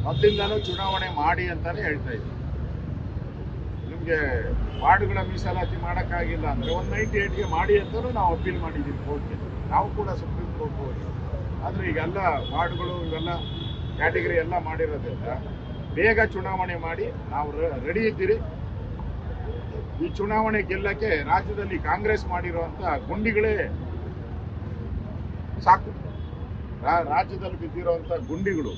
ಮೊದಲಿಂದಲೂ ಚುನಾವಣೆ ಮಾಡಿ ಅಂತಾನೆ ಹೇಳ್ತಾ ಇದ್ದೀವಿ. ನಿಮಗೆ ವಾರ್ಡ್ಗಳ ಮೀಸಲಾತಿ ಮಾಡೋಕ್ಕಾಗಿಲ್ಲ ಅಂದರೆ 198ಗೆ ಮಾಡಿ ಅಂತಲೂ ನಾವು ಅಪೀಲ್ ಮಾಡಿದ್ದೀವಿ ಕೋರ್ಟ್ಗೆ. ನಾವು ಕೂಡ ಸುಪ್ರೀಂ ಕೋರ್ಟ್ ಹೋಗಿ, ಆದರೆ ಈಗೆಲ್ಲ ವಾರ್ಡ್ಗಳು ಇವೆಲ್ಲ ಕ್ಯಾಟಗರಿ ಎಲ್ಲ ಮಾಡಿರೋದ್ರಿಂದ ಬೇಗ ಚುನಾವಣೆ ಮಾಡಿ ನಾವು ರೆಡಿ ಇದ್ದೀರಿ. ಈ ಚುನಾವಣೆ ಗೆಲ್ಲಕ್ಕೆ ರಾಜ್ಯದಲ್ಲಿ ಕಾಂಗ್ರೆಸ್ ಮಾಡಿರುವಂಥ ಗುಂಡಿಗಳೇ ಸಾಕು. ರಾಜ್ಯದಲ್ಲಿ ಬಿದ್ದಿರುವಂಥ ಗುಂಡಿಗಳು,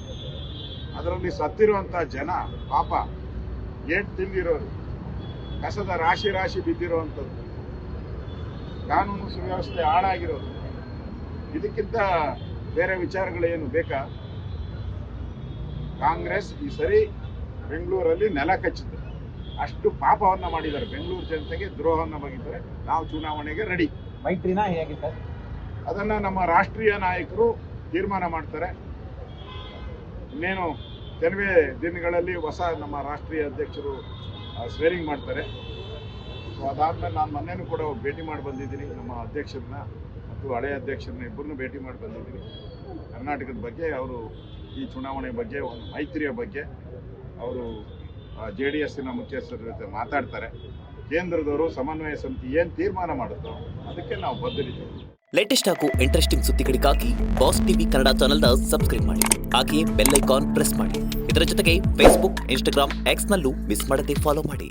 ಅದರಲ್ಲಿ ಸತ್ತಿರುವಂಥ ಜನ ಪಾಪ, ಏಟ್ ತಿಂದಿರೋರು, ಕಸದ ರಾಶಿ ಬಿದ್ದಿರುವಂಥದ್ದು, ಕಾನೂನು ಸುವ್ಯವಸ್ಥೆ ಹಾಳಾಗಿರೋದು, ಇದಕ್ಕಿಂತ ಬೇರೆ ವಿಚಾರಗಳೇನು ಬೇಕಾ? ಕಾಂಗ್ರೆಸ್ ಈ ಸರಿ ಬೆಂಗಳೂರಲ್ಲಿ ನೆಲ ಕಚ್ಚಿದೆ. ಅಷ್ಟು ಪಾಪವನ್ನು ಮಾಡಿದ್ದಾರೆ, ಬೆಂಗಳೂರು ಜನತೆಗೆ ದ್ರೋಹವನ್ನು ಬಗೆದಿದ್ದಾರೆ. ನಾವು ಚುನಾವಣೆಗೆ ರೆಡಿ. ಮೈತ್ರಿನಾ ಹೇಗೆ ಸರ್? ಅದನ್ನು ನಮ್ಮ ರಾಷ್ಟ್ರೀಯ ನಾಯಕರು ತೀರ್ಮಾನ ಮಾಡ್ತಾರೆ. ಇನ್ನೇನು ಕೆಲವೇ ದಿನಗಳಲ್ಲಿ ಹೊಸ ನಮ್ಮ ರಾಷ್ಟ್ರೀಯ ಅಧ್ಯಕ್ಷರು ಸ್ವೇರಿಂಗ್ ಮಾಡ್ತಾರೆ. ಸೊ ಅದಾದಮೇಲೆ ನಾನು ಮೊನ್ನೆನೂ ಕೂಡ ಭೇಟಿ ಮಾಡಿ ಬಂದಿದ್ದೀನಿ, ನಮ್ಮ ಅಧ್ಯಕ್ಷರನ್ನ ಮತ್ತು ಹಳೆಯ ಅಧ್ಯಕ್ಷರನ್ನ ಇಬ್ಬರನ್ನೂ ಭೇಟಿ ಮಾಡಿ ಬಂದಿದ್ದೀನಿ. ಕರ್ನಾಟಕದ ಬಗ್ಗೆ ಅವರು, ಈ ಚುನಾವಣೆ ಬಗ್ಗೆ, ಒಂದು ಮೈತ್ರಿಯ ಬಗ್ಗೆ ಅವರು JDSನ ಮುಖ್ಯಸ್ಥರ ಜೊತೆ ಮಾತಾಡ್ತಾರೆ. ಕೇಂದ್ರದವರು ಸಮನ್ವಯ ಸಮಿತಿ ಏನು ತೀರ್ಮಾನ ಮಾಡುತ್ತೋ ಅದಕ್ಕೆ ನಾವು ಬದ್ಧರಿದ್ದೀವಿ. ಲೇಟೆಸ್ಟ್ ಹಾಗೂ ಇಂಟ್ರೆಸ್ಟಿಂಗ್ ಸುದ್ದಿಗಳಿಗಾಗಿ ಬಾಸ್ ಟಿವಿ ಕನ್ನಡ ಚಾನೆಲ್ನ ಸಬ್ಸ್ಕ್ರೈಬ್ ಮಾಡಿ. ಹಾಗೆಯೇ ಬೆಲ್ ಐಕಾನ್ ಪ್ರೆಸ್ ಮಾಡಿ. ಇದರ ಜೊತೆಗೆ ಫೇಸ್ಬುಕ್, ಇನ್ಸ್ಟಾಗ್ರಾಮ್, ಎಕ್ಸ್ನಲ್ಲೂ ಮಿಸ್ ಮಾಡದೆ ಫಾಲೋ ಮಾಡಿ.